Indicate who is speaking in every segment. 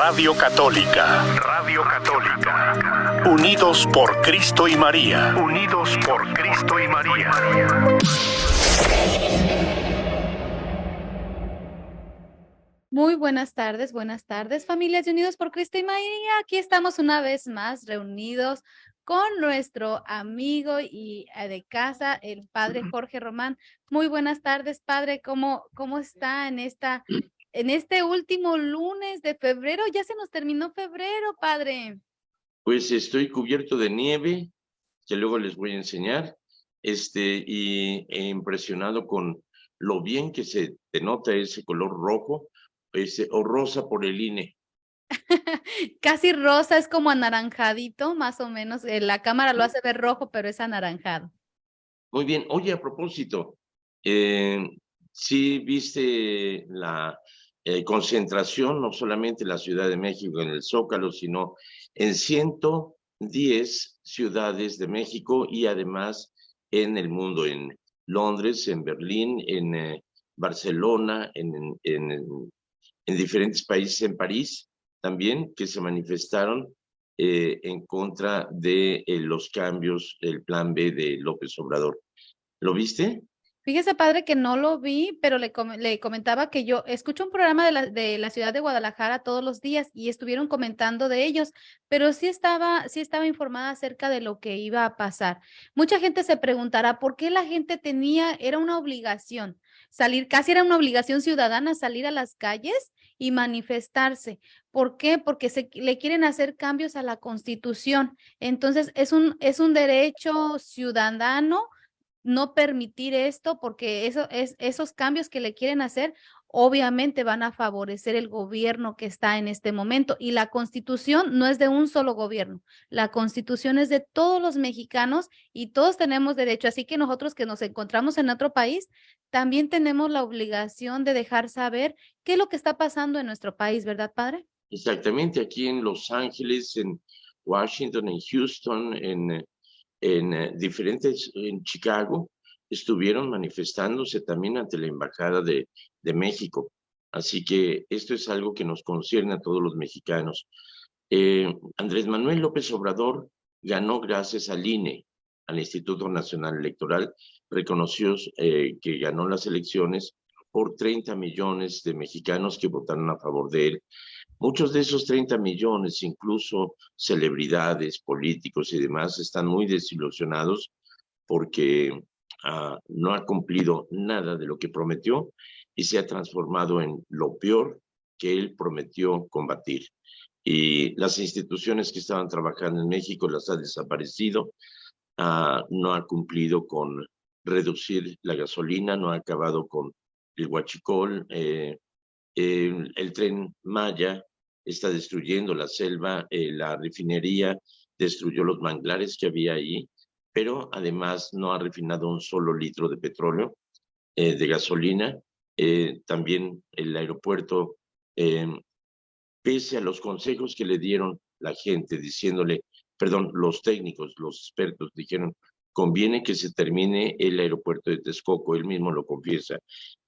Speaker 1: Radio Católica. Radio Católica. Unidos por Cristo y María. Unidos por Cristo y María.
Speaker 2: Muy buenas tardes, familias de Unidos por Cristo y María. Aquí estamos una vez más reunidos con nuestro amigo y de casa, el padre Jorge Román. Muy buenas tardes, padre. ¿Cómo está en este último lunes de febrero? Ya se nos terminó febrero, padre.
Speaker 3: Pues estoy cubierto de nieve, que luego les voy a enseñar, y impresionado con lo bien que se denota ese color rojo, o rosa por el INE.
Speaker 2: Casi rosa, es como anaranjadito, más o menos. La cámara lo hace ver rojo, pero es anaranjado.
Speaker 3: Muy bien. Oye, a propósito, sí viste la concentración, no solamente en la Ciudad de México, en el Zócalo, sino en 110 ciudades de México y además en el mundo, en Londres, en Berlín, en Barcelona, en diferentes países, en París también, que se manifestaron en contra de los cambios, el plan B de López Obrador. ¿Lo viste?
Speaker 2: Fíjese, padre, que no lo vi, pero le comentaba que yo escucho un programa de la ciudad de Guadalajara todos los días y estuvieron comentando de ellos, pero sí estaba informada acerca de lo que iba a pasar. Mucha gente se preguntará por qué la gente era una obligación salir, casi era una obligación ciudadana salir a las calles y manifestarse. ¿Por qué? Porque le quieren hacer cambios a la Constitución. Entonces, es un derecho ciudadano no permitir esto, porque esos cambios que le quieren hacer obviamente van a favorecer el gobierno que está en este momento, y la Constitución no es de un solo gobierno, la Constitución es de todos los mexicanos y todos tenemos derecho, así que nosotros que nos encontramos en otro país también tenemos la obligación de dejar saber qué es lo que está pasando en nuestro país, ¿verdad, padre?
Speaker 3: Exactamente, aquí en Los Ángeles, en Washington, en Houston, en Chicago, estuvieron manifestándose también ante la Embajada de México. Así que esto es algo que nos concierne a todos los mexicanos. Andrés Manuel López Obrador ganó gracias al INE, al Instituto Nacional Electoral, reconoció que ganó las elecciones por 30 millones de mexicanos que votaron a favor de él. Muchos de esos 30 millones, incluso celebridades, políticos y demás, están muy desilusionados porque no ha cumplido nada de lo que prometió y se ha transformado en lo peor que él prometió combatir. Y las instituciones que estaban trabajando en México las ha desaparecido, no ha cumplido con reducir la gasolina, no ha acabado con el huachicol, el Tren Maya está destruyendo la selva, la refinería destruyó los manglares que había ahí, pero además no ha refinado un solo litro de petróleo, de gasolina. También el aeropuerto, pese a los consejos que le dieron la gente diciéndole, perdón, los técnicos, los expertos dijeron, conviene que se termine el aeropuerto de Texcoco, él mismo lo confiesa.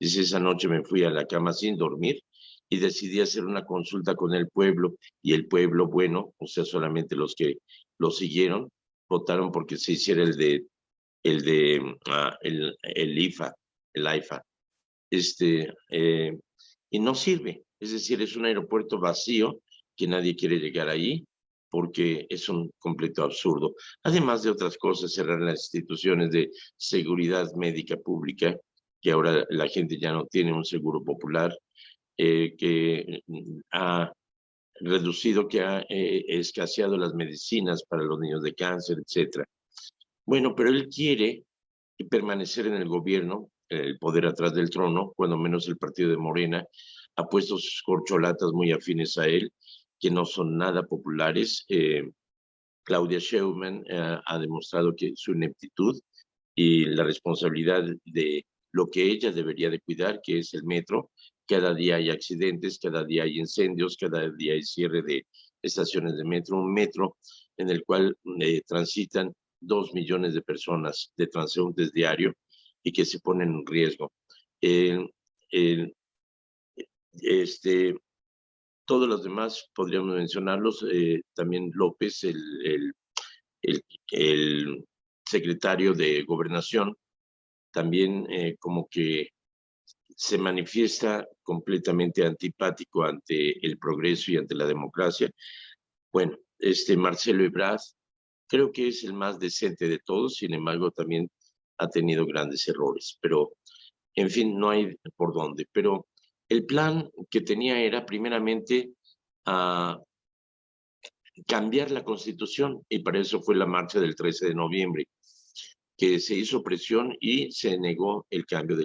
Speaker 3: Dice, esa noche me fui a la cama sin dormir y decidí hacer una consulta con el pueblo, y el pueblo, bueno, o sea, solamente los que lo siguieron, votaron porque se hiciera el IFA, el AIFA. Y no sirve, es decir, es un aeropuerto vacío que nadie quiere llegar ahí porque es un completo absurdo. Además de otras cosas, cerrar las instituciones de seguridad médica pública, que ahora la gente ya no tiene un seguro popular, que ha reducido, que ha escaseado las medicinas para los niños de cáncer, etc. Bueno, pero él quiere permanecer en el gobierno, el poder atrás del trono, cuando menos el partido de Morena ha puesto sus corcholatas muy afines a él, que no son nada populares. Claudia Sheinbaum ha demostrado que su ineptitud y la responsabilidad de lo que ella debería de cuidar, que es el metro. Cada día hay accidentes, cada día hay incendios, cada día hay cierre de estaciones de metro, un metro en el cual transitan 2 millones de personas, de transeúntes diario, y que se ponen en riesgo. Este, Todos los demás podríamos mencionarlos. También López, el secretario de Gobernación, también como que se manifiesta completamente antipático ante el progreso y ante la democracia. Bueno, Marcelo Ebrard creo que es el más decente de todos, sin embargo también ha tenido grandes errores, pero en fin, no hay por dónde. Pero el plan que tenía era primeramente cambiar la Constitución, y para eso fue la marcha del 13 de noviembre, que se hizo presión y se negó el cambio,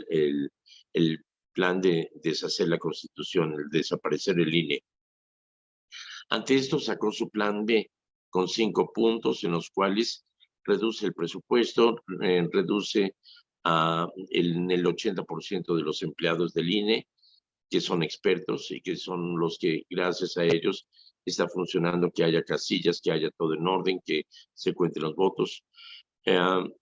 Speaker 3: el plan de deshacer la Constitución, el desaparecer el INE. Ante esto sacó su plan B, con 5 puntos en los cuales reduce el presupuesto, reduce en el 80% de los empleados del INE, que son expertos y que son los que, gracias a ellos, está funcionando, que haya casillas, que haya todo en orden, que se cuenten los votos.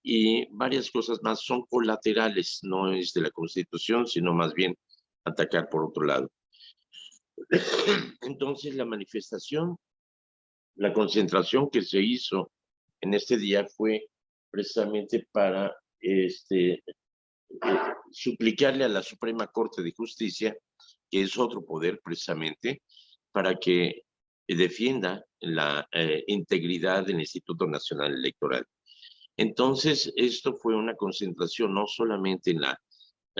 Speaker 3: Y varias cosas más son colaterales, no es de la Constitución, sino más bien atacar por otro lado. Entonces, la manifestación, la concentración que se hizo en este día fue precisamente para suplicarle a la Suprema Corte de Justicia, que es otro poder precisamente, para que defienda la integridad del Instituto Nacional Electoral. Entonces, esto fue una concentración no solamente en la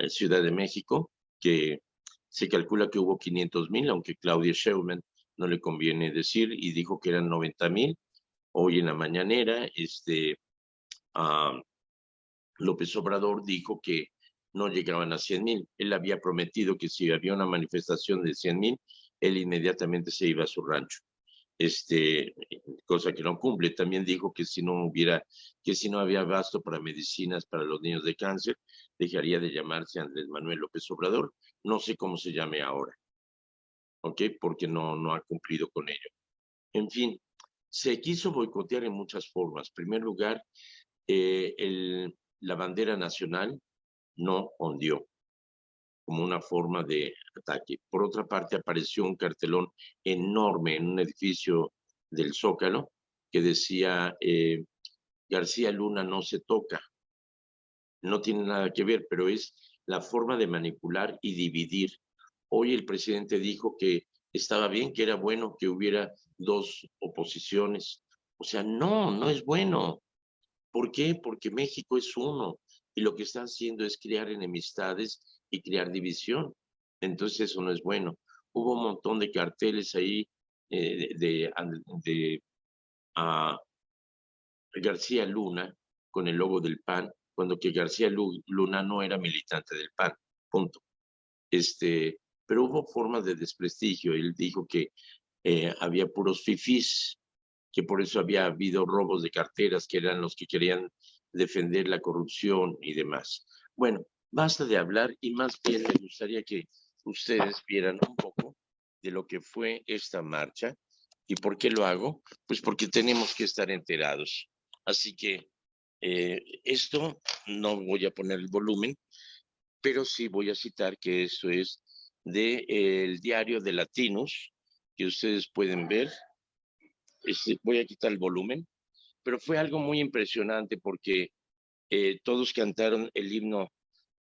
Speaker 3: Ciudad de México, que se calcula que hubo 500,000, aunque Claudia Sheinbaum no le conviene decir, y dijo que eran 90,000. Hoy en la mañanera, López Obrador dijo que no llegaban a 100,000. Él había prometido que si había una manifestación de 100,000, él inmediatamente se iba a su rancho. Cosa que no cumple. También dijo que si no había abasto para medicinas para los niños de cáncer, dejaría de llamarse Andrés Manuel López Obrador. No sé cómo se llame ahora, ¿ok? Porque no ha cumplido con ello. En fin, se quiso boicotear en muchas formas. En primer lugar, la bandera nacional no ondeó como una forma de ataque. Por otra parte, apareció un cartelón enorme en un edificio del Zócalo que decía García Luna no se toca. No tiene nada que ver, pero es la forma de manipular y dividir. Hoy el presidente dijo que estaba bien, que era bueno que hubiera 2 oposiciones. O sea, no es bueno. ¿Por qué? Porque México es uno y lo que está haciendo es crear enemistades y crear división. Entonces eso no es bueno. Hubo un montón de carteles ahí de García Luna con el logo del PAN, cuando que García Luna no era militante del PAN, punto. Pero hubo formas de desprestigio. Él dijo que había puros fifís, que por eso había habido robos de carteras, que eran los que querían defender la corrupción y demás. Bueno, basta de hablar y más bien me gustaría que ustedes vieran un poco de lo que fue esta marcha. ¿Y por qué lo hago? Pues porque tenemos que estar enterados. Así que esto no voy a poner el volumen, pero sí voy a citar que esto es del diario de Latinos, que ustedes pueden ver. Voy a quitar el volumen, pero fue algo muy impresionante porque todos cantaron el himno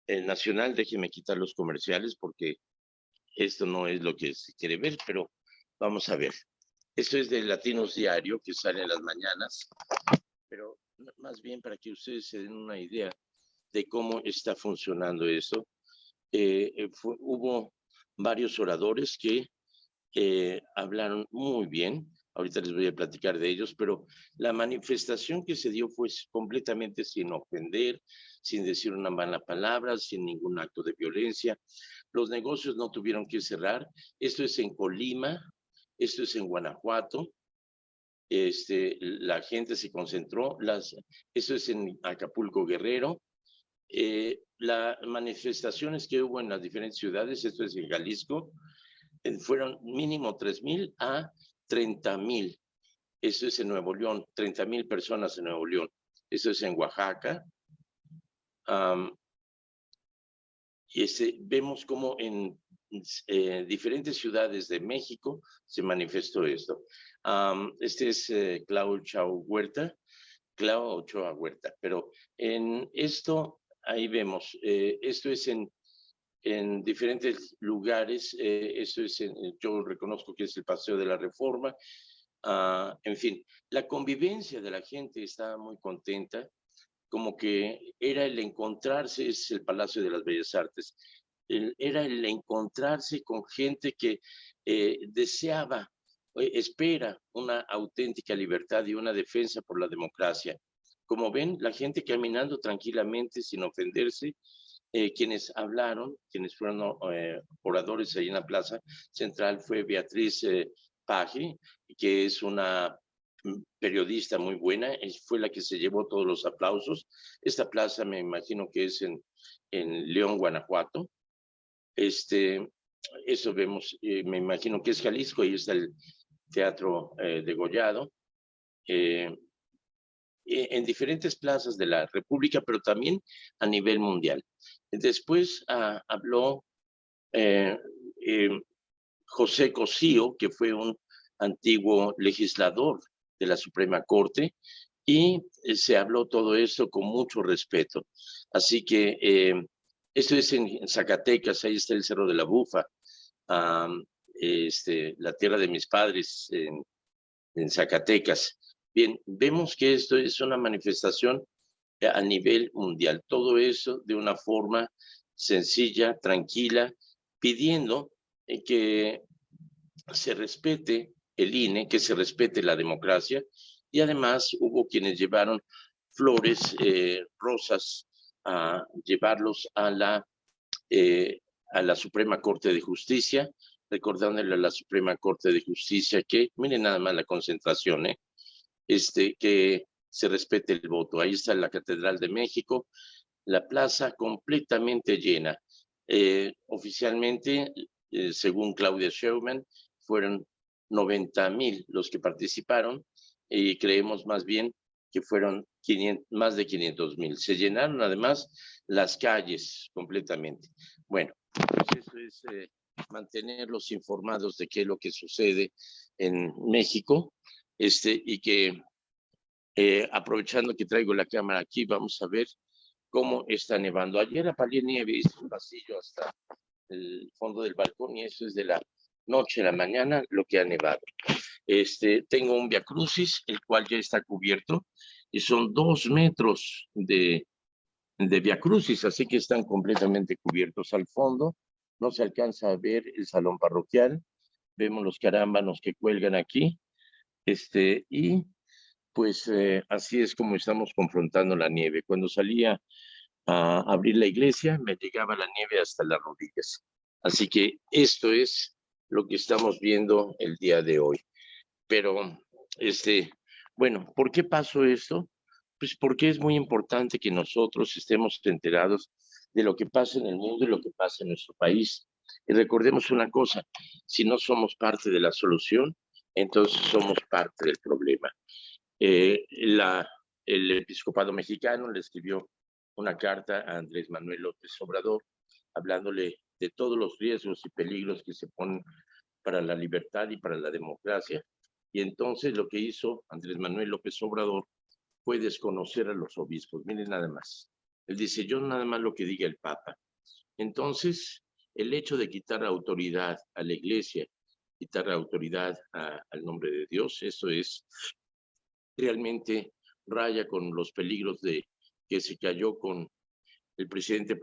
Speaker 3: nacional. Déjenme quitar los comerciales porque esto no es lo que se quiere ver, pero vamos a ver. Esto es de Latinos Diario, que sale en las mañanas, pero más bien para que ustedes se den una idea de cómo está funcionando eso. Hubo varios oradores que hablaron muy bien. Ahorita les voy a platicar de ellos, pero la manifestación que se dio fue completamente sin ofender, sin decir una mala palabra, sin ningún acto de violencia. Los negocios no tuvieron que cerrar. Esto es en Colima, esto es en Guanajuato. La gente se concentró. Esto es en Acapulco, Guerrero. Las manifestaciones que hubo en las diferentes ciudades, esto es en Jalisco, fueron mínimo 3,000 a 30,000. Eso es en Nuevo León, 30,000 personas en Nuevo León. Eso es en Oaxaca. Y vemos como en diferentes ciudades de México se manifestó esto. Este es Clau Chao Huerta, Clau Ochoa Huerta, pero en esto, ahí vemos, esto es en diferentes lugares, esto es yo reconozco que es el Paseo de la Reforma, en fin, la convivencia de la gente está muy contenta, como que era el encontrarse, es el Palacio de las Bellas Artes, era el encontrarse con gente que deseaba, espera una auténtica libertad y una defensa por la democracia. Como ven, la gente caminando tranquilamente, sin ofenderse, quienes hablaron, quienes fueron oradores ahí en la Plaza Central fue Beatriz Paje, que es una periodista muy buena, fue la que se llevó todos los aplausos. Esta plaza me imagino que es en León, Guanajuato. Eso vemos, me imagino que es Jalisco, ahí está el Teatro Degollado. En diferentes plazas de la República, pero también a nivel mundial. Después habló José Cosío, que fue un antiguo legislador de la Suprema Corte, y se habló todo esto con mucho respeto. Así que esto es en Zacatecas, ahí está el Cerro de la Bufa, la tierra de mis padres en Zacatecas. Bien, vemos que esto es una manifestación a nivel mundial. Todo eso de una forma sencilla, tranquila, pidiendo que se respete el INE, que se respete la democracia, y además hubo quienes llevaron flores, rosas, a llevarlos a la Suprema Corte de Justicia, recordándole a la Suprema Corte de Justicia que, miren nada más la concentración, que se respete el voto. Ahí está la Catedral de México, la plaza completamente llena. Oficialmente, según Claudia Sheinbaum, fueron 90,000 los que participaron y creemos más bien que fueron más de 500,000. Se llenaron además las calles completamente. Bueno, pues eso es mantenerlos informados de qué es lo que sucede en México, y que aprovechando que traigo la cámara aquí, vamos a ver cómo está nevando. Ayer apalé nieve, hice un pasillo hasta el fondo del balcón y eso es de la noche a la mañana lo que ha nevado. Tengo un Via Crucis, el cual ya está cubierto y son 2 metros de Via Crucis, así que están completamente cubiertos al fondo. No se alcanza a ver el salón parroquial. Vemos los carámbanos que cuelgan aquí. Y pues así es como estamos confrontando la nieve. Cuando salía a abrir la iglesia, me llegaba la nieve hasta las rodillas. Así que esto es lo que estamos viendo el día de hoy. Pero, bueno, ¿por qué pasó esto? Pues porque es muy importante que nosotros estemos enterados de lo que pasa en el mundo y lo que pasa en nuestro país. Y recordemos una cosa, si no somos parte de la solución, entonces somos parte del problema. El episcopado mexicano le escribió una carta a Andrés Manuel López Obrador, hablándole de todos los riesgos y peligros que se ponen para la libertad y para la democracia. Y entonces lo que hizo Andrés Manuel López Obrador fue desconocer a los obispos. Miren nada más. Él dice, yo nada más lo que diga el Papa. Entonces, el hecho de quitar autoridad a la Iglesia, quitar autoridad al nombre de Dios, eso es realmente raya con los peligros de que se cayó con el presidente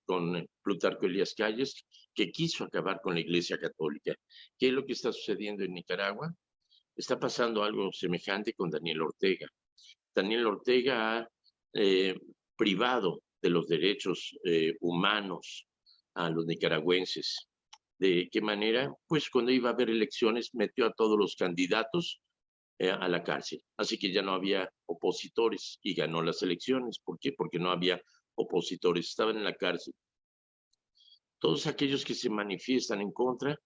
Speaker 3: con Plutarco Elías Calles, que quiso acabar con la Iglesia Católica. ¿Qué es lo que está sucediendo en Nicaragua? Está pasando algo semejante con Daniel Ortega. Daniel Ortega ha privado de los derechos humanos a los nicaragüenses. ¿De qué manera? Pues cuando iba a haber elecciones metió a todos los candidatos a la cárcel. Así que ya no había opositores y ganó las elecciones. ¿Por qué? Porque no había opositores, estaban en la cárcel. Todos aquellos que se manifiestan en contra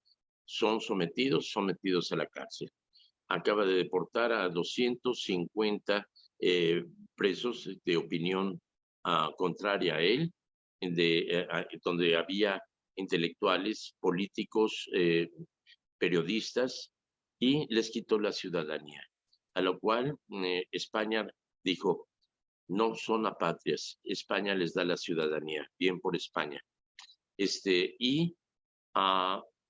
Speaker 3: son sometidos a la cárcel. Acaba de deportar a 250 presos de opinión contraria a él, donde había intelectuales, políticos, periodistas, y les quitó la ciudadanía. A lo cual España dijo, no son apatrias, España les da la ciudadanía, bien por España. Y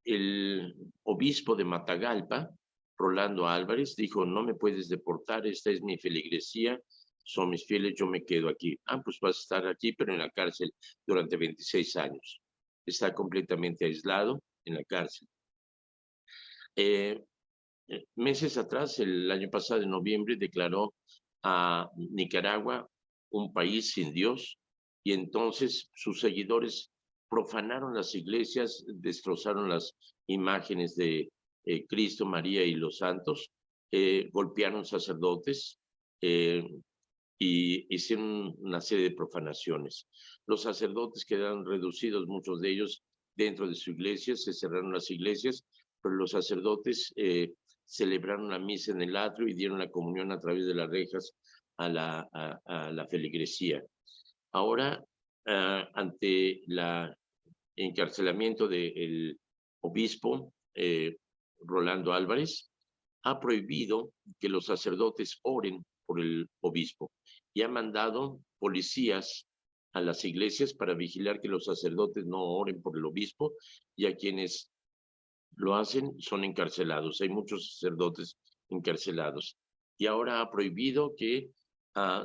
Speaker 3: el obispo de Matagalpa, Rolando Álvarez, dijo, no me puedes deportar, esta es mi feligresía, son mis fieles, yo me quedo aquí. Pues vas a estar aquí, pero en la cárcel durante 26 años. Está completamente aislado en la cárcel. Meses atrás, el año pasado, en noviembre, declaró a Nicaragua un país sin Dios, y entonces sus seguidores profanaron las iglesias, destrozaron las imágenes de Cristo, María y los santos, golpearon sacerdotes y hicieron una serie de profanaciones. Los sacerdotes quedaron reducidos, muchos de ellos, dentro de su iglesia, se cerraron las iglesias, pero los sacerdotes celebraron la misa en el atrio y dieron la comunión a través de las rejas a la feligresía. Ahora, ante el encarcelamiento del obispo Rolando Álvarez, ha prohibido que los sacerdotes oren por el obispo y ha mandado policías a las iglesias para vigilar que los sacerdotes no oren por el obispo, y a quienes lo hacen son encarcelados. Hay muchos sacerdotes encarcelados. Y ahora ha prohibido que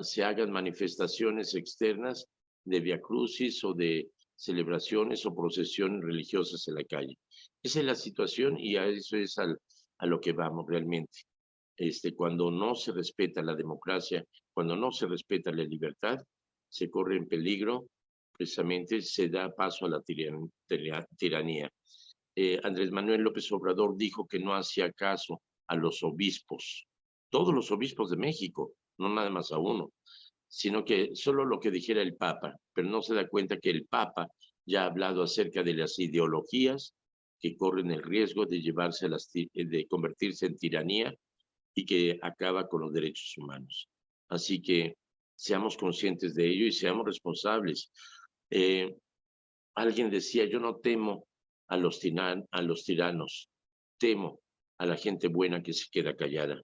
Speaker 3: se hagan manifestaciones externas de viacrucis o de celebraciones o procesiones religiosas en la calle. Esa es la situación, y a eso es a lo que vamos realmente. Cuando no se respeta la democracia, cuando no se respeta la libertad, se corre en peligro, precisamente se da paso a la tiranía. Andrés Manuel López Obrador dijo que no hacía caso a los obispos, todos los obispos de México, no nada más a uno, sino que solo lo que dijera el Papa, pero no se da cuenta que el Papa ya ha hablado acerca de las ideologías que corren el riesgo de de convertirse en tiranía y que acaba con los derechos humanos. Así que seamos conscientes de ello y seamos responsables. Alguien decía, yo no temo a los tiranos, temo a la gente buena que se queda callada.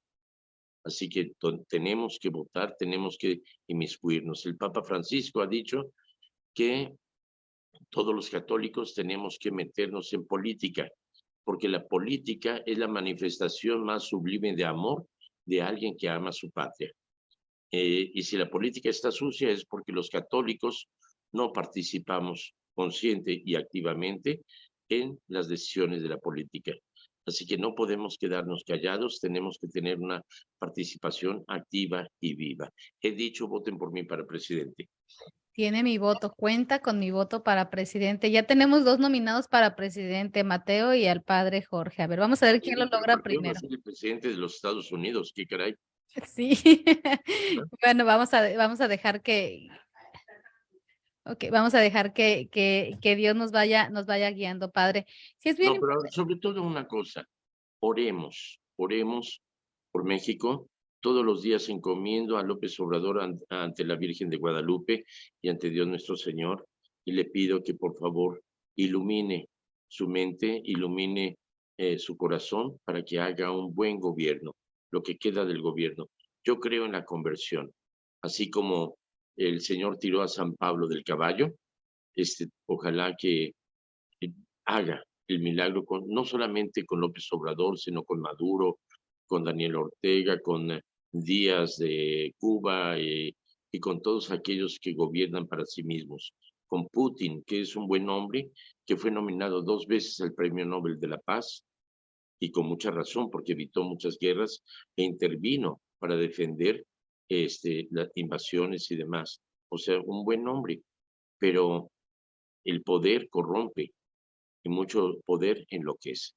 Speaker 3: Así que tenemos que votar, tenemos que inmiscuirnos. El Papa Francisco ha dicho que todos los católicos tenemos que meternos en política, porque la política es la manifestación más sublime de amor de alguien que ama su patria. Y si la política está sucia es porque los católicos no participamos consciente y activamente en las decisiones de la política. Así que no podemos quedarnos callados, tenemos que tener una participación activa y viva. He dicho, voten por mí para presidente.
Speaker 2: Tiene mi voto, cuenta con mi voto para presidente. Ya tenemos 2 nominados para presidente, Mateo y al padre Jorge. A ver, vamos a ver quién lo logra primero.
Speaker 3: Va a ser el presidente de los Estados Unidos, qué caray.
Speaker 2: Sí. Bueno, vamos a dejar que... Ok, vamos a dejar que Dios nos vaya guiando, Padre. Sí, es bien.
Speaker 3: No, pero sobre todo una cosa, oremos por México. Todos los días encomiendo a López Obrador ante la Virgen de Guadalupe y ante Dios nuestro Señor, y le pido que por favor ilumine su mente, ilumine su corazón para que haga un buen gobierno, lo que queda del gobierno. Yo creo en la conversión, así como el Señor tiró a San Pablo del caballo. Ojalá que haga el milagro no solamente con López Obrador, sino con Maduro, con Daniel Ortega, con Díaz de Cuba y con todos aquellos que gobiernan para sí mismos. Con Putin, que es un buen hombre, que fue nominado 2 veces al Premio Nobel de la Paz, y con mucha razón, porque evitó muchas guerras e intervino para defender las invasiones y demás. O sea, un buen hombre, pero el poder corrompe y mucho poder enloquece.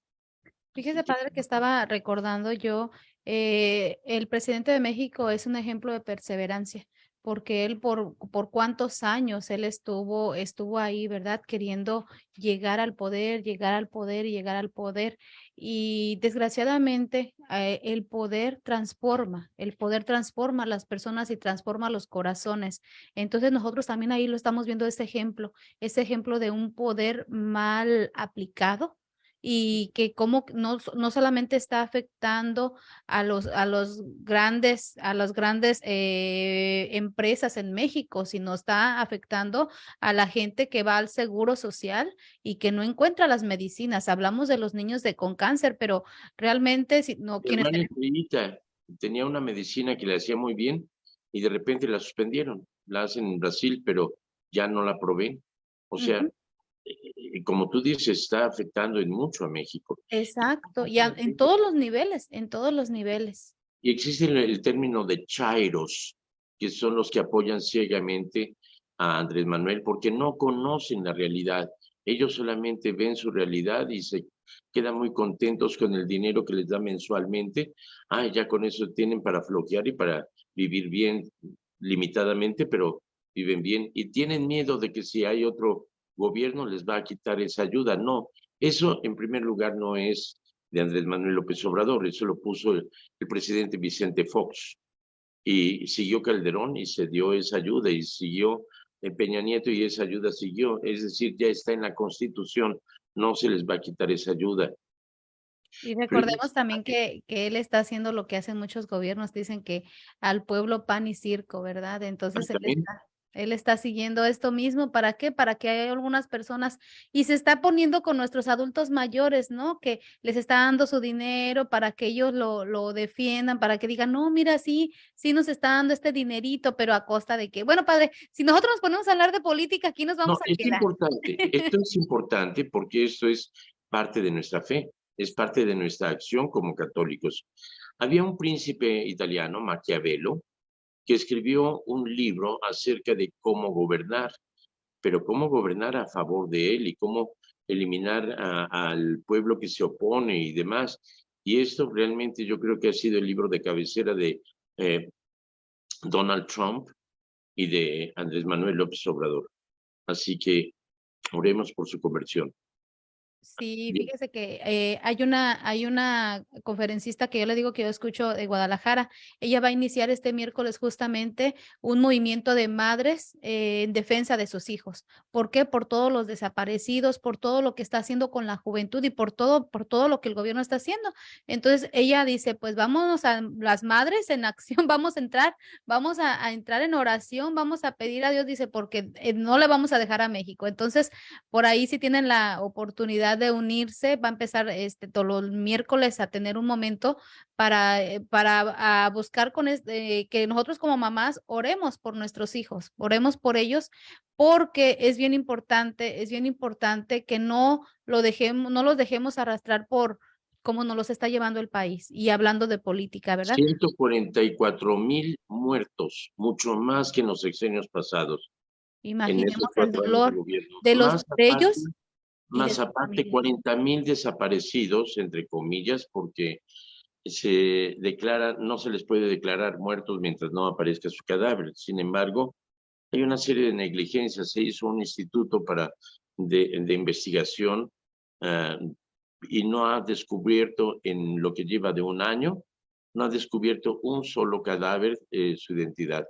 Speaker 2: Fíjese, padre, que estaba recordando yo, el presidente de México es un ejemplo de perseverancia, porque él por cuántos años él estuvo ahí, ¿verdad? Queriendo llegar al poder, llegar al poder y llegar al poder. Y desgraciadamente el poder transforma a las personas y transforma los corazones. Entonces nosotros también ahí lo estamos viendo ese ejemplo de un poder mal aplicado y que como no solamente está afectando a las grandes empresas en México, sino está afectando a la gente que va al seguro social y que no encuentra las medicinas. Hablamos de los niños con cáncer, pero realmente si no
Speaker 3: Mi
Speaker 2: quienes
Speaker 3: hermana Estellita tenía una medicina que le hacía muy bien y de repente la suspendieron. La hacen en Brasil, pero ya no la proveen. O sea,
Speaker 2: Ujú,
Speaker 3: como tú dices, está afectando en mucho a México.
Speaker 2: exacto, en todos los niveles.
Speaker 3: Y existe el término de chairos, que son los que apoyan ciegamente a Andrés Manuel porque no conocen la realidad. Ellos solamente ven su realidad y se quedan muy contentos con el dinero que les da mensualmente. Ah, ya con eso tienen para flojear y para vivir bien limitadamente, pero viven bien. Y tienen miedo de que si hay otro gobierno les va a quitar esa ayuda. No, eso en primer lugar no es de Andrés Manuel López Obrador, eso lo puso el presidente Vicente Fox y siguió Calderón y se dio esa ayuda y siguió Peña Nieto y esa ayuda siguió. Es decir, ya está en la Constitución, no se les va a quitar esa ayuda.
Speaker 2: Y
Speaker 3: Pero
Speaker 2: recordemos también que él está haciendo lo que hacen muchos gobiernos, dicen que al pueblo pan y circo, ¿verdad? Entonces
Speaker 3: también,
Speaker 2: él está siguiendo esto mismo. ¿Para qué? Para que haya algunas personas y se está poniendo con nuestros adultos mayores, ¿no? Que les está dando su dinero para que ellos lo defiendan, para que digan, no, mira, sí, sí nos está dando este dinerito, pero a costa de que, bueno, padre, si nosotros nos ponemos a hablar de política, aquí nos
Speaker 3: no,
Speaker 2: vamos a
Speaker 3: es
Speaker 2: quedar.
Speaker 3: importante, esto es importante porque esto es parte de nuestra fe, es parte de nuestra acción como católicos. Había un príncipe italiano, Maquiavelo, que escribió un libro acerca de cómo gobernar, pero cómo gobernar a favor de él y cómo eliminar al pueblo que se opone y demás. Y esto realmente yo creo que ha sido el libro de cabecera de eh, Donald Trump y de Andrés Manuel López Obrador. Así que oremos por su conversión.
Speaker 2: Sí,
Speaker 3: Bien.
Speaker 2: fíjese que hay una conferencista que yo le digo que yo escucho de Guadalajara. Ella va a iniciar este miércoles justamente un movimiento de madres en defensa de sus hijos. ¿Por qué? Por todos los desaparecidos, por todo lo que está haciendo con la juventud y por todo lo que el gobierno está haciendo. Entonces ella dice, pues vámonos a las madres en acción, vamos a entrar en oración, vamos a pedir a Dios, dice, porque no le vamos a dejar a México. Entonces por ahí si tienen la oportunidad de unirse, va a empezar todos los miércoles a tener un momento para buscar que nosotros como mamás oremos por nuestros hijos, oremos por ellos, porque es bien importante que no los dejemos arrastrar por cómo nos los está llevando el país. Y hablando de política, ¿verdad?
Speaker 3: 144,000 muertos, mucho más que en los sexenios pasados, en estos
Speaker 2: Imaginemos el
Speaker 3: 4 años de
Speaker 2: dolor
Speaker 3: gobierno.
Speaker 2: de ellos y de
Speaker 3: Más
Speaker 2: sus
Speaker 3: aparte,
Speaker 2: familias.
Speaker 3: 40,000 desaparecidos, entre comillas, porque se declara, no se les puede declarar muertos mientras no aparezca su cadáver. Sin embargo, hay una serie de negligencias. Se hizo un instituto de investigación uh, y no ha descubierto en lo que lleva de un año, no ha descubierto un solo cadáver, su identidad.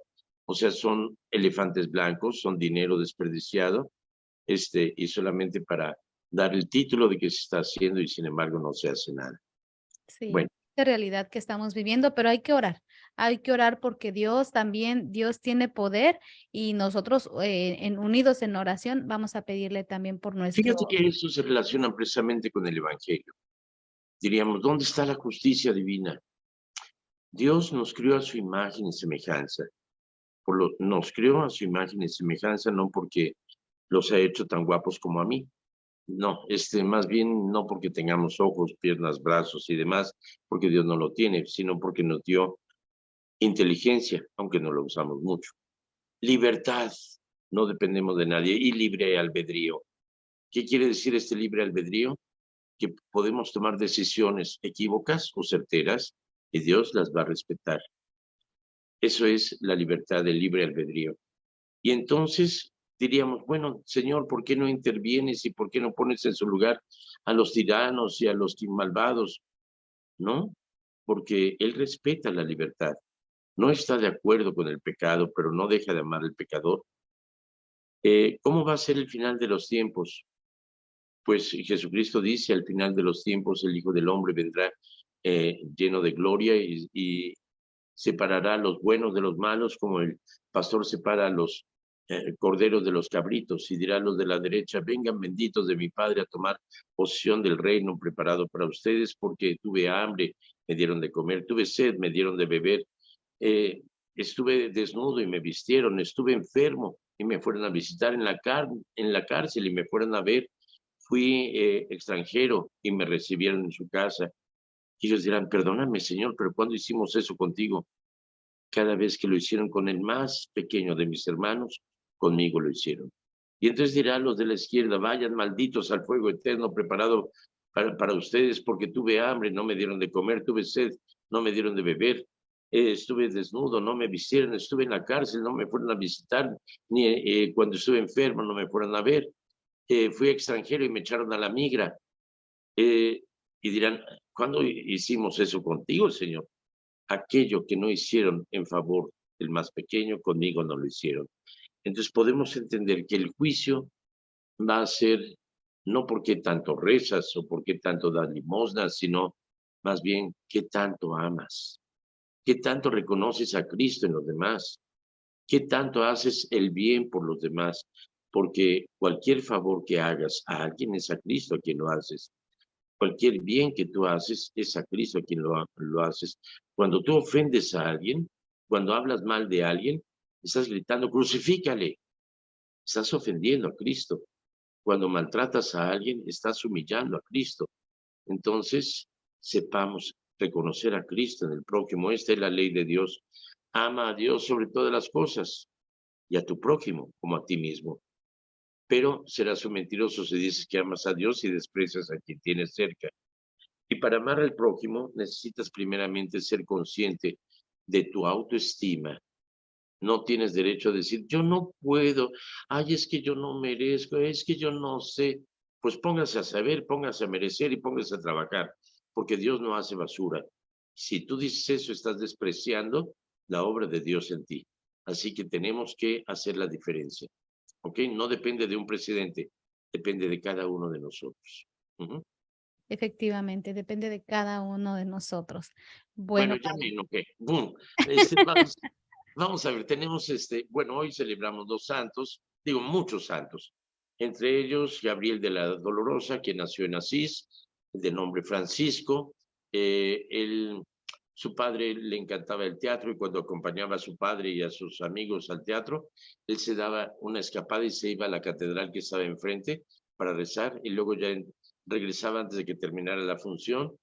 Speaker 3: O sea, son elefantes blancos, son dinero desperdiciado, y solamente para dar el título de que se está haciendo y sin embargo no se hace nada.
Speaker 2: Sí,
Speaker 3: Bueno,
Speaker 2: es realidad que estamos viviendo, pero hay que orar porque Dios también, Dios tiene poder y nosotros unidos en oración vamos a pedirle también por
Speaker 3: fíjate
Speaker 2: nuestro,
Speaker 3: que eso se relaciona precisamente con el Evangelio. Diríamos, ¿dónde está la justicia divina? Dios nos crió a su imagen y semejanza. Nos creó a su imagen y semejanza no porque los ha hecho tan guapos como a mí. No, más bien no porque tengamos ojos, piernas, brazos y demás, porque Dios no lo tiene, sino porque nos dio inteligencia, aunque no lo usamos mucho. Libertad, no dependemos de nadie, y libre albedrío. ¿Qué quiere decir este libre albedrío? Que podemos tomar decisiones equívocas o certeras y Dios las va a respetar. Eso es la libertad del libre albedrío. Y entonces diríamos, bueno, Señor, ¿por qué no intervienes y por qué no pones en su lugar a los tiranos y a los malvados? No, porque Él respeta la libertad. No está de acuerdo con el pecado, pero no deja de amar al pecador. ¿Cómo va a ser el final de los tiempos? Pues Jesucristo dice, al final de los tiempos el Hijo del Hombre vendrá lleno de gloria y separará a los buenos de los malos, como el pastor separa a los corderos de los cabritos, y dirá a los de la derecha, vengan benditos de mi Padre a tomar posesión del reino preparado para ustedes, porque tuve hambre, me dieron de comer, tuve sed, me dieron de beber, estuve desnudo y me vistieron, estuve enfermo y me fueron a visitar en la cárcel y me fueron a ver, fui extranjero y me recibieron en su casa. Y ellos dirán, perdóname, Señor, pero ¿cuándo hicimos eso contigo? Cada vez que lo hicieron con el más pequeño de mis hermanos, conmigo lo hicieron. Y entonces dirán los de la izquierda, vayan malditos al fuego eterno preparado para ustedes, porque tuve hambre, no me dieron de comer, tuve sed, no me dieron de beber, estuve desnudo, no me vistieron, estuve en la cárcel, no me fueron a visitar, ni cuando estuve enfermo no me fueron a ver, fui extranjero y me echaron a la migra. Y dirán, ¿cuándo hicimos eso contigo, Señor? Aquello que no hicieron en favor del más pequeño, conmigo no lo hicieron. Entonces podemos entender que el juicio va a ser no porque tanto rezas o porque tanto das limosnas, sino más bien qué tanto amas, qué tanto reconoces a Cristo en los demás, qué tanto haces el bien por los demás, porque cualquier favor que hagas a alguien es a Cristo a quien lo haces. Cualquier bien que tú haces es a Cristo a quien lo haces. Cuando tú ofendes a alguien, cuando hablas mal de alguien, estás gritando, crucifícale. Estás ofendiendo a Cristo. Cuando maltratas a alguien, estás humillando a Cristo. Entonces, sepamos reconocer a Cristo en el prójimo. Esta es la ley de Dios. Ama a Dios sobre todas las cosas y a tu prójimo como a ti mismo. Pero serás un mentiroso si dices que amas a Dios y desprecias a quien tienes cerca. Y para amar al prójimo necesitas primeramente ser consciente de tu autoestima. No tienes derecho a decir, yo no puedo, ay, es que yo no merezco, es que yo no sé. Pues póngase a saber, póngase a merecer y póngase a trabajar, porque Dios no hace basura. Si tú dices eso, estás despreciando la obra de Dios en ti. Así que tenemos que hacer la diferencia. ¿Ok? No depende de un presidente, depende de cada uno de nosotros.
Speaker 2: Efectivamente, depende de cada uno de nosotros.
Speaker 3: Bueno,
Speaker 2: Bueno,
Speaker 3: ya
Speaker 2: padre.
Speaker 3: me enojé. ¡Bum! Vamos a ver, tenemos bueno, hoy celebramos 2 santos, digo muchos santos, entre ellos Gabriel de la Dolorosa, que nació en Asís, de nombre Francisco. Su padre le encantaba el teatro y cuando acompañaba a su padre y a sus amigos al teatro, él se daba una escapada y se iba a la catedral que estaba enfrente para rezar y luego ya regresaba antes de que terminara la función.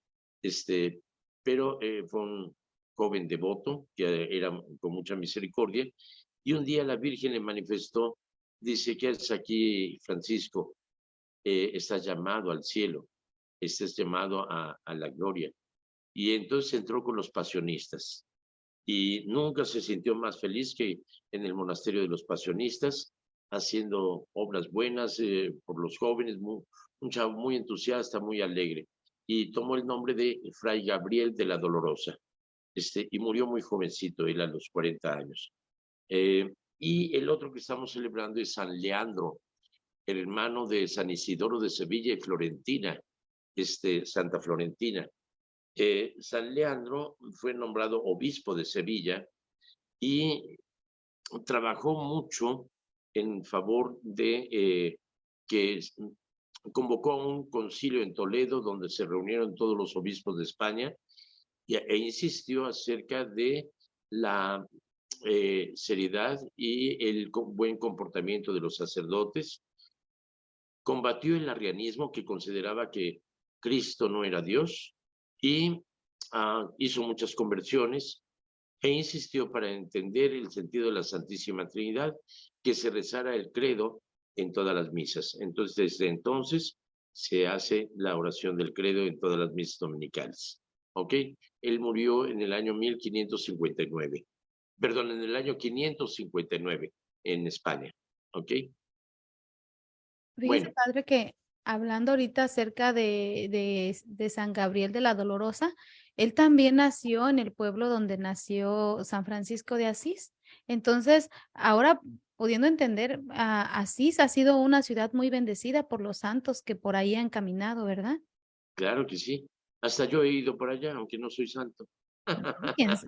Speaker 3: Pero fue un joven devoto, que era con mucha misericordia, y un día la Virgen le manifestó, dice, ¿qué haces aquí, Francisco? Estás llamado al cielo, estás llamado a la gloria. Y entonces entró con los pasionistas, y nunca se sintió más feliz que en el monasterio de los pasionistas, haciendo obras buenas por los jóvenes, un chavo muy entusiasta, muy alegre, y tomó el nombre de Fray Gabriel de la Dolorosa. Y murió muy jovencito, él a los 40 años. Y el otro que estamos celebrando es San Leandro, el hermano de San Isidoro de Sevilla y Florentina, Santa Florentina. San Leandro fue nombrado obispo de Sevilla y trabajó mucho en favor de que convocó a un concilio en Toledo donde se reunieron todos los obispos de España e insistió acerca de la seriedad y el buen comportamiento de los sacerdotes. Combatió el arrianismo, que consideraba que Cristo no era Dios, y hizo muchas conversiones e insistió para entender el sentido de la Santísima Trinidad que se rezara el credo en todas las misas. Entonces, desde entonces se hace la oración del credo en todas las misas dominicales. ¿Ok? Él murió en el año 1559. perdón, en el año 559 en España, ¿ok?
Speaker 2: Fíjese,
Speaker 3: Bueno,
Speaker 2: padre, que hablando ahorita acerca de San Gabriel de la Dolorosa, él también nació en el pueblo donde nació San Francisco de Asís. Entonces, ahora pudiendo entender, Asís ha sido una ciudad muy bendecida por los santos que por ahí han caminado, ¿verdad?
Speaker 3: claro que sí. Hasta yo he ido por allá, aunque no soy santo.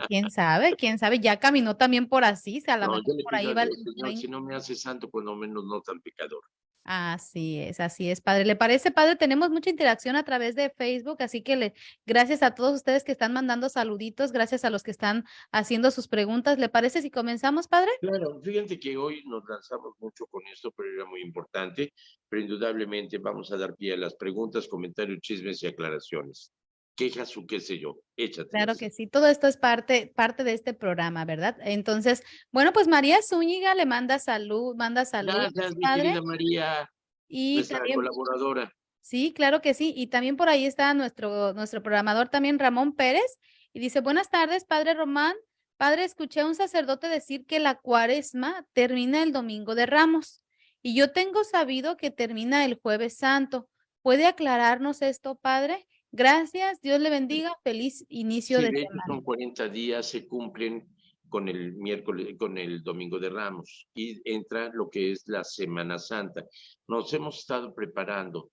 Speaker 2: ¿Quién sabe? ¿Quién sabe? Ya caminó también por Asís, a lo
Speaker 3: No,
Speaker 2: mejor
Speaker 3: yo le
Speaker 2: por
Speaker 3: pido
Speaker 2: ahí
Speaker 3: a
Speaker 2: va
Speaker 3: Dios, Señor, si no me hace santo, por lo menos no tan pecador.
Speaker 2: así es, padre. ¿Le parece, padre? Tenemos mucha interacción a través de Facebook, así que gracias a todos ustedes que están mandando saluditos, gracias a los que están haciendo sus preguntas. ¿Le parece si comenzamos, padre?
Speaker 3: Claro, fíjate que hoy nos lanzamos mucho con esto, pero era muy importante. Pero indudablemente vamos a dar pie a las preguntas, comentarios, chismes y aclaraciones. Quejas o qué sé yo,
Speaker 2: Claro
Speaker 3: échatelas.
Speaker 2: que sí, todo esto es parte de este programa, ¿verdad? Entonces, bueno, pues María Zúñiga le manda saludos,
Speaker 3: Gracias, mi
Speaker 2: padre,
Speaker 3: querida María,
Speaker 2: y
Speaker 3: nuestra
Speaker 2: también,
Speaker 3: colaboradora.
Speaker 2: sí, claro que sí, y también por ahí está nuestro programador también, Ramón Pérez, y dice, buenas tardes, padre Román. Padre, escuché a un sacerdote decir que la cuaresma termina el domingo de Ramos, y yo tengo sabido que termina el jueves santo. ¿Puede aclararnos esto, padre? Gracias, Dios le bendiga, feliz inicio
Speaker 3: Sí,
Speaker 2: de
Speaker 3: de hecho
Speaker 2: semana.
Speaker 3: son 40 días, se cumplen con el miércoles, con el domingo de Ramos y entra lo que es la Semana Santa. Nos hemos estado preparando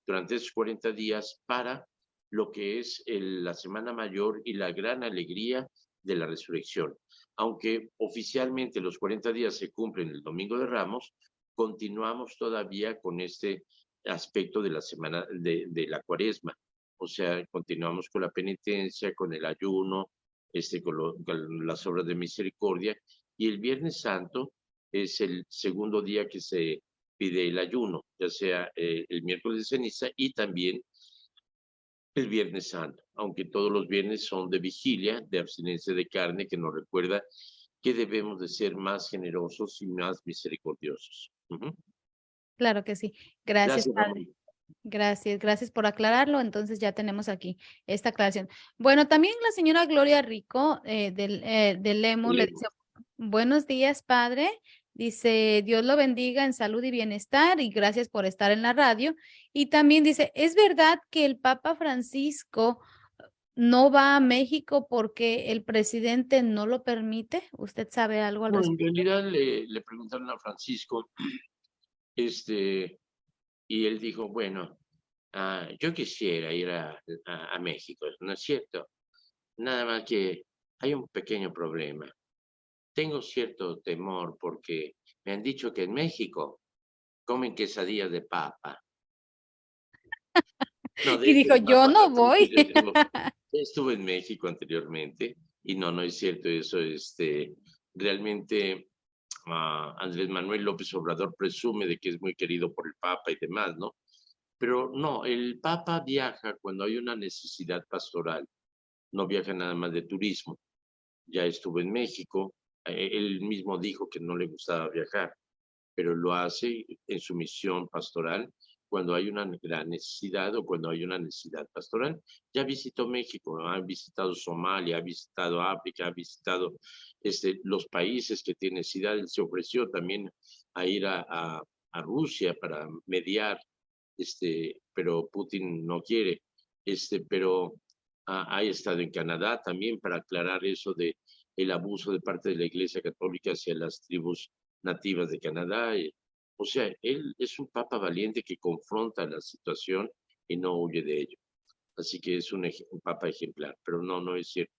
Speaker 3: durante esos 40 días para lo que es la Semana Mayor y la gran alegría de la resurrección. Aunque oficialmente los 40 días se cumplen el domingo de Ramos, continuamos todavía con este aspecto de la semana de la cuaresma. O sea, continuamos con la penitencia, con el ayuno, con las obras de misericordia. Y el Viernes Santo es el segundo día que se pide el ayuno, ya sea el miércoles de ceniza y también el Viernes Santo, aunque todos los viernes son de vigilia, de abstinencia de carne, que nos recuerda que debemos de ser más generosos y más misericordiosos.
Speaker 2: Claro que sí. Gracias,
Speaker 3: Gracias,
Speaker 2: padre.
Speaker 3: Ramón.
Speaker 2: Gracias por aclararlo. Entonces ya tenemos aquí esta aclaración. Bueno, también la señora Gloria Rico del Lemus le dice, buenos días, padre. Dice, Dios lo bendiga en salud y bienestar y gracias por estar en la radio. Y también dice, ¿es verdad que el Papa Francisco no va a México porque el presidente no lo permite? ¿Usted sabe algo al
Speaker 3: Bueno, en
Speaker 2: respecto?
Speaker 3: realidad le preguntaron a Francisco, y él dijo, bueno, yo quisiera ir a México, ¿no es cierto? Nada más que hay un pequeño problema. Tengo cierto temor porque me han dicho que en México comen quesadillas de papa. No, de
Speaker 2: Y
Speaker 3: hecho,
Speaker 2: dijo,
Speaker 3: el
Speaker 2: yo
Speaker 3: Papa
Speaker 2: no
Speaker 3: Francisco
Speaker 2: voy.
Speaker 3: ya estuvo en México anteriormente y no, no es cierto eso. Realmente Andrés Manuel López Obrador presume de que es muy querido por el Papa y demás, ¿no? Pero no, el Papa viaja cuando hay una necesidad pastoral, no viaja nada más de turismo. Ya estuvo en México, él mismo dijo que no le gustaba viajar, pero lo hace en su misión pastoral cuando hay una gran necesidad o cuando hay una necesidad pastoral. Ya visitó México, ha visitado Somalia, ha visitado África, ha visitado los países que tienen necesidad. Él se ofreció también a ir a Rusia para mediar, pero Putin no quiere. Pero ha estado en Canadá también para aclarar eso de el abuso de parte de la Iglesia Católica hacia las tribus nativas de Canadá. O sea, él es un papa valiente que confronta la situación y no huye de ello. Así que es un papa ejemplar, pero no, no es cierto.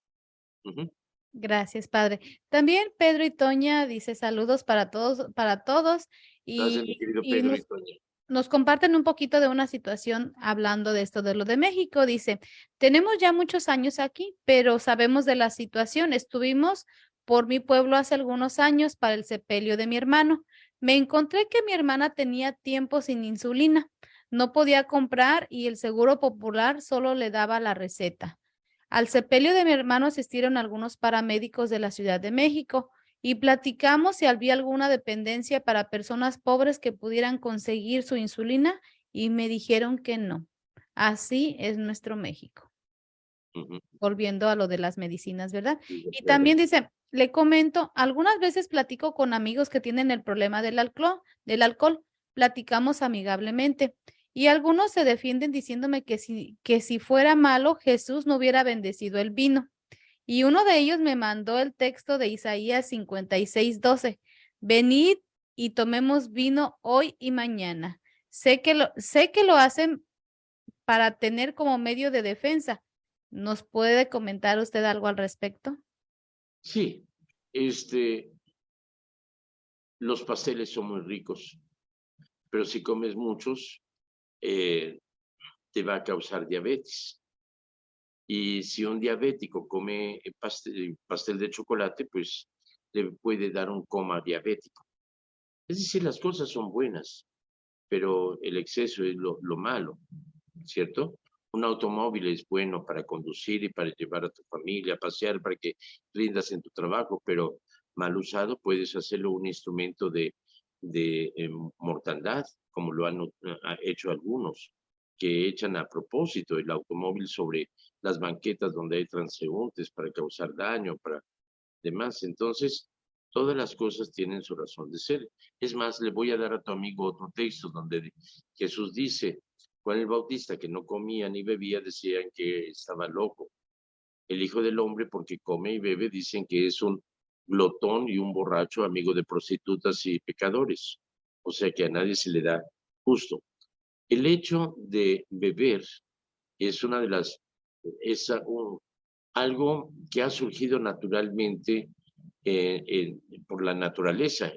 Speaker 3: Ujú.
Speaker 2: Gracias, padre. También Pedro y Toña dice saludos para todos
Speaker 3: Gracias, mi
Speaker 2: y,
Speaker 3: querido
Speaker 2: y
Speaker 3: Pedro y
Speaker 2: nos,
Speaker 3: Toña.
Speaker 2: nos comparten un poquito de una situación hablando de esto de lo de México. Dice, tenemos ya muchos años aquí, pero sabemos de la situación. Estuvimos por mi pueblo hace algunos años para el sepelio de mi hermano. Me encontré que mi hermana tenía tiempo sin insulina. No podía comprar y el Seguro Popular solo le daba la receta. Al sepelio de mi hermano asistieron algunos paramédicos de la Ciudad de México y platicamos si había alguna dependencia para personas pobres que pudieran conseguir su insulina y me dijeron que no. Así es nuestro México.
Speaker 3: Ujú.
Speaker 2: volviendo a lo de las medicinas, ¿verdad?
Speaker 3: Sí, de
Speaker 2: Y
Speaker 3: acuerdo.
Speaker 2: también dice, le comento, algunas veces platico con amigos que tienen el problema del alcohol, platicamos amigablemente y algunos se defienden diciéndome que si fuera malo, Jesús no hubiera bendecido el vino. Y uno de ellos me mandó el texto de Isaías 56:12. Venid y tomemos vino hoy y mañana. Sé que lo hacen para tener como medio de defensa. ¿Nos puede comentar usted algo al respecto?
Speaker 3: Sí, los pasteles son muy ricos, pero si comes muchos, eh, te va a causar diabetes. Y si un diabético come pastel de chocolate, pues le puede dar un coma diabético. Es decir, las cosas son buenas, pero el exceso es lo malo, ¿cierto? Un automóvil es bueno para conducir y para llevar a tu familia a pasear, para que rindas en tu trabajo, pero mal usado puedes hacerlo un instrumento de mortandad, como lo han hecho algunos, que echan a propósito el automóvil sobre las banquetas donde hay transeúntes para causar daño, para demás. Entonces, todas las cosas tienen su razón de ser. Es más, le voy a dar a tu amigo otro texto donde Jesús dice, Juan el Bautista, que no comía ni bebía, decían que estaba loco. El Hijo del Hombre, porque come y bebe, dicen que es un glotón y un borracho, amigo de prostitutas y pecadores. O sea que a nadie se le da justo. El hecho de beber es una de las, es algo que ha surgido naturalmente por la naturaleza,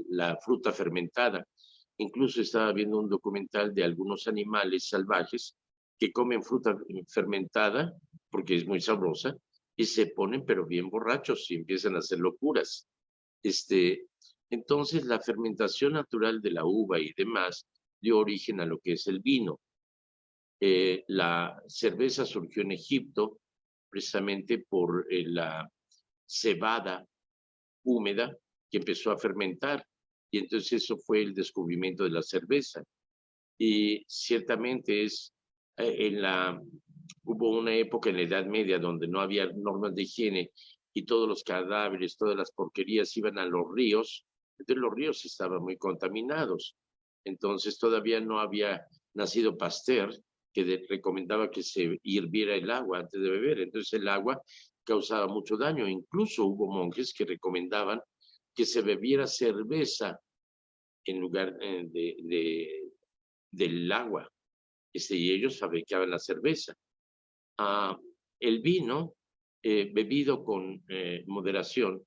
Speaker 3: la fruta fermentada. Incluso estaba viendo un documental de algunos animales salvajes que comen fruta fermentada porque es muy sabrosa y se ponen pero bien borrachos y empiezan a hacer locuras. Este, entonces la fermentación natural de la uva y demás dio origen a lo que es el vino. La cerveza surgió en Egipto precisamente por la cebada húmeda que empezó a fermentar y entonces eso fue el descubrimiento de la cerveza. Y ciertamente hubo una época en la Edad Media donde no había normas de higiene y todos los cadáveres, todas las porquerías iban a los ríos, entonces los ríos estaban muy contaminados. Entonces todavía no había nacido Pasteur, que recomendaba que se hirviera el agua antes de beber. Entonces el agua causaba mucho daño. Incluso hubo monjes que recomendaban que se bebiera cerveza en lugar del agua. Y ellos fabricaban la cerveza. El vino, bebido con moderación,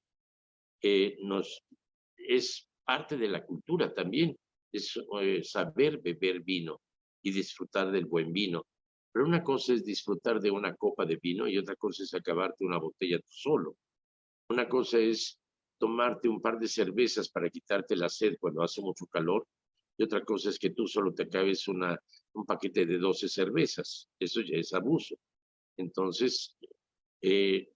Speaker 3: es parte de la cultura también. Es saber beber vino y disfrutar del buen vino. Pero una cosa es disfrutar de una copa de vino y otra cosa es acabarte una botella tú solo. Una cosa es tomarte un par de cervezas para quitarte la sed cuando hace mucho calor y otra cosa es que tú solo te acabes un paquete de 12 cervezas. Eso ya es abuso. Entonces, eh,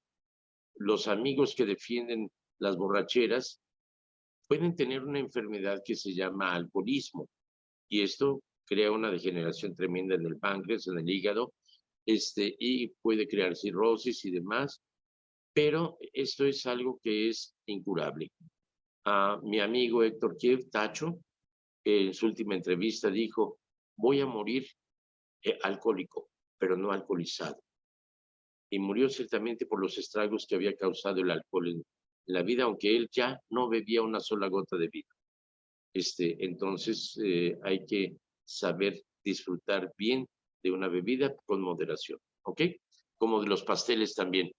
Speaker 3: los amigos que defienden las borracheras pueden tener una enfermedad que se llama alcoholismo y esto crea una degeneración tremenda en el páncreas, en el hígado, y puede crear cirrosis y demás, pero esto es algo que es incurable. Mi amigo Héctor Kiev, Tacho, en su última entrevista dijo, voy a morir alcohólico, pero no alcoholizado. Y murió ciertamente por los estragos que había causado el alcohol en la vida, aunque él ya no bebía una sola gota de vino. Entonces hay que saber disfrutar bien de una bebida con moderación, ¿ok? Como de los pasteles también.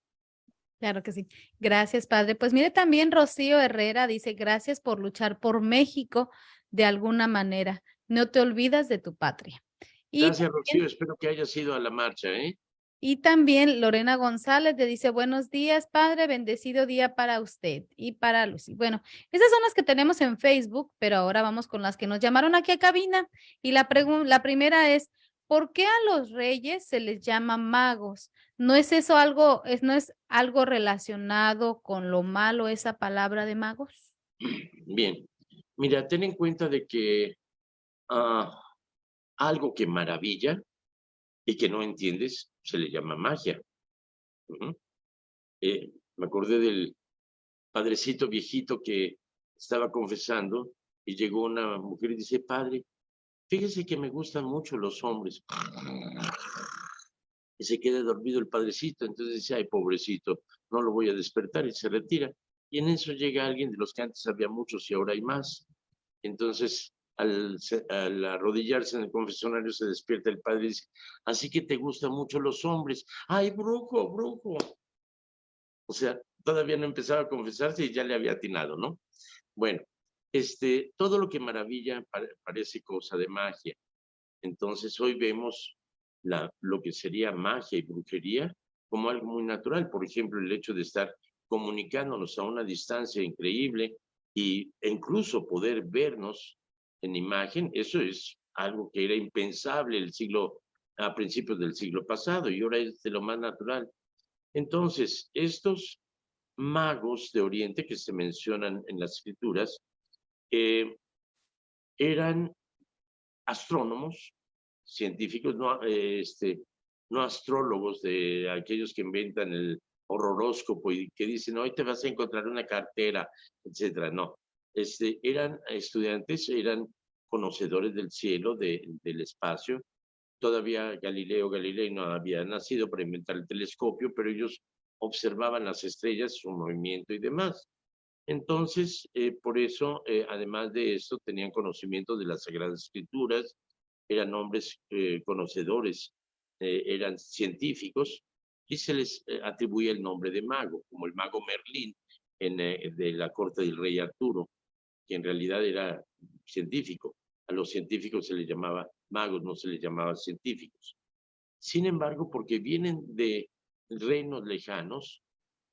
Speaker 2: Claro que sí. Gracias, padre. Pues mire, también Rocío Herrera dice, gracias por luchar por México de alguna manera. No te olvidas de tu patria. Y
Speaker 3: Gracias, Rocío.
Speaker 2: también,
Speaker 3: Espero que hayas ido a la marcha, ¿eh?
Speaker 2: y también Lorena González le dice, buenos días, padre, bendecido día para usted y para Lucy. Bueno, esas son las que tenemos en Facebook, pero ahora vamos con las que nos llamaron aquí a cabina. Y la primera es, ¿por qué a los reyes se les llama magos? ¿No es eso no es algo relacionado con lo malo esa palabra de magos?
Speaker 3: Bien. Mira, ten en cuenta de que algo que maravilla y que no entiendes se le llama magia. Ujú. Me acordé del padrecito viejito que estaba confesando y llegó una mujer y dice, padre, fíjese que me gustan mucho los hombres. Y se queda dormido el padrecito, entonces dice, ay, pobrecito, no lo voy a despertar y se retira. Y en eso llega alguien de los que antes había muchos y ahora hay más. Entonces, al arrodillarse en el confesionario se despierta el padre y dice, así que te gustan mucho los hombres. Ay, brujo, brujo. O sea, todavía no empezaba a confesarse y ya le había atinado, ¿no? Bueno, todo lo que maravilla parece cosa de magia. Entonces hoy vemos lo que sería magia y brujería como algo muy natural. Por ejemplo, el hecho de estar comunicándonos a una distancia increíble e incluso poder vernos en imagen, eso es algo que era impensable a principios del siglo pasado y ahora es de lo más natural. Entonces, estos magos de Oriente que se mencionan en las escrituras eh, eran astrónomos, científicos, no astrólogos de aquellos que inventan el horóscopo y que dicen, hoy te vas a encontrar una cartera, etcétera. No, eran estudiantes, eran conocedores del cielo, del espacio. Todavía Galileo Galilei no había nacido para inventar el telescopio, pero ellos observaban las estrellas, su movimiento y demás. Entonces, por eso, además de esto, tenían conocimiento de las Sagradas Escrituras, eran hombres conocedores, eran científicos, y se les atribuye el nombre de mago, como el mago Merlín de la corte del rey Arturo, que en realidad era científico. A los científicos se les llamaba magos, no se les llamaba científicos. Sin embargo, porque vienen de reinos lejanos,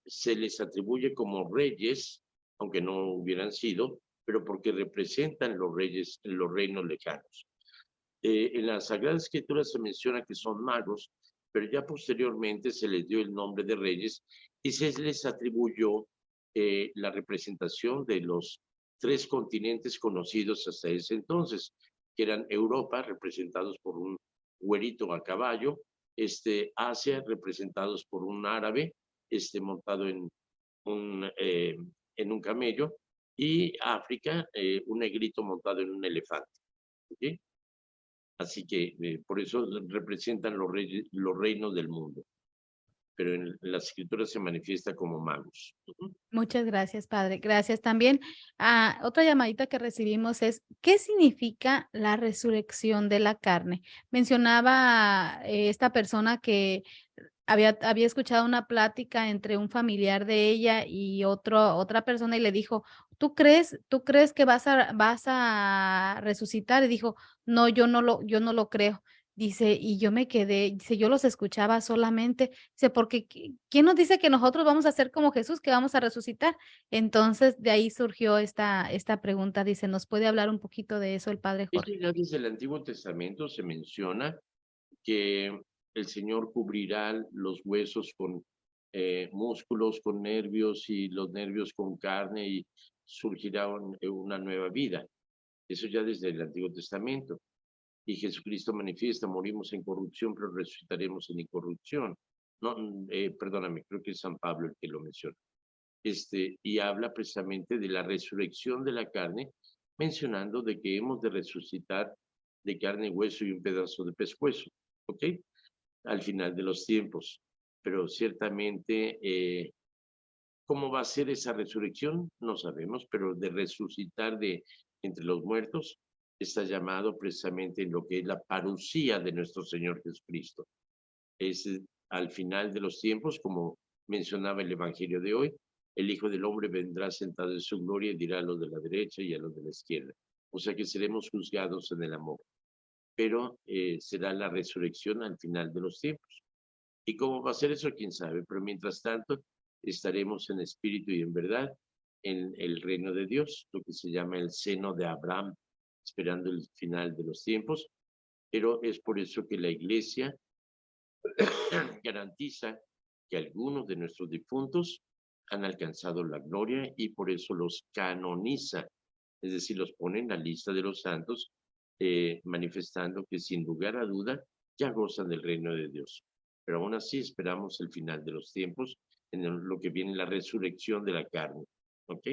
Speaker 3: se les atribuye como reyes, aunque no hubieran sido, pero porque representan los reyes en los reinos lejanos. En la Sagrada Escritura se menciona que son magos, pero ya posteriormente se les dio el nombre de reyes y se les atribuyó la representación de los tres continentes conocidos hasta ese entonces, que eran Europa, representados por un güerito a caballo, Asia, representados por un árabe, montado en un camello, y África, un negrito montado en un elefante. ¿Okay? Así que por eso representan los reinos del mundo, pero en las escrituras se manifiesta como magos.
Speaker 2: Muchas gracias, padre. Gracias también. Otra llamadita que recibimos es, ¿qué significa la resurrección de la carne? Mencionaba esta persona que había escuchado una plática entre un familiar de ella y otra persona y le dijo, tú crees que vas a resucitar? Y dijo, no, yo no lo creo. Dice, y yo me quedé, dice, yo los escuchaba solamente, dice, porque ¿quién nos dice que nosotros vamos a ser como Jesús, que vamos a resucitar? Entonces, de ahí surgió esta pregunta, dice, ¿nos puede hablar un poquito de eso el padre
Speaker 3: Esto
Speaker 2: Jorge?
Speaker 3: ya desde el Antiguo Testamento se menciona que el Señor cubrirá los huesos con músculos, con nervios y los nervios con carne y surgirá una nueva vida. Eso ya desde el Antiguo Testamento. Y Jesucristo manifiesta, morimos en corrupción, pero resucitaremos en incorrupción. No, perdóname, creo que es San Pablo el que lo menciona. Y habla precisamente de la resurrección de la carne, mencionando de que hemos de resucitar de carne, hueso y un pedazo de pescuezo, ¿ok? Al final de los tiempos. Pero ciertamente, ¿cómo va a ser esa resurrección? No sabemos, pero de resucitar de entre los muertos está llamado precisamente en lo que es la parucía de nuestro Señor Jesucristo. Es al final de los tiempos, como mencionaba el Evangelio de hoy, el Hijo del Hombre vendrá sentado en su gloria y dirá a los de la derecha y a los de la izquierda. O sea que seremos juzgados en el amor. Pero será la resurrección al final de los tiempos. ¿Y cómo va a ser eso? ¿Quién sabe? Pero mientras tanto, estaremos en espíritu y en verdad en el reino de Dios, lo que se llama el seno de Abraham, esperando el final de los tiempos. Pero es por eso que la Iglesia garantiza que algunos de nuestros difuntos han alcanzado la gloria y por eso los canoniza, es decir, los pone en la lista de los santos, manifestando que sin lugar a duda ya gozan del reino de Dios. pero aún así esperamos el final de los tiempos, en lo que viene la resurrección de la carne. ¿Ok?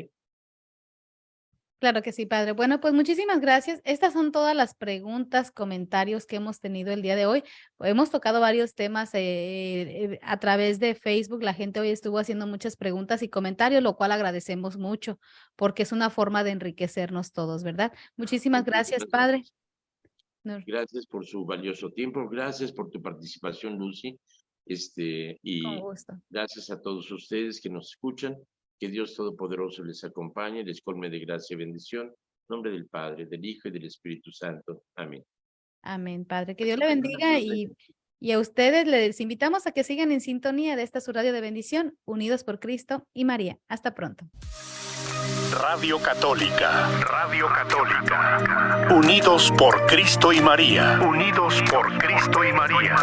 Speaker 2: Claro que sí, padre. Bueno, pues muchísimas gracias. Estas son todas las preguntas, comentarios que hemos tenido el día de hoy. Hemos tocado varios temas a través de Facebook. La gente hoy estuvo haciendo muchas preguntas y comentarios, lo cual agradecemos mucho porque es una forma de enriquecernos todos, ¿verdad? Muchísimas gracias,
Speaker 3: Muchísimas
Speaker 2: padre.
Speaker 3: gracias. Gracias por su valioso tiempo. Gracias por tu participación, Lucy.
Speaker 2: Con
Speaker 3: Y
Speaker 2: gusto.
Speaker 3: gracias a todos ustedes que nos escuchan. Que Dios Todopoderoso les acompañe, les colme de gracia y bendición. En nombre del Padre, del Hijo y del Espíritu Santo. Amén.
Speaker 2: Amén, padre. Que Dios le bendiga y a ustedes les invitamos a que sigan en sintonía de esta su radio de bendición, Unidos por Cristo y María. Hasta pronto.
Speaker 1: Radio Católica. Radio Católica. Unidos por Cristo y María. Unidos por Cristo y María.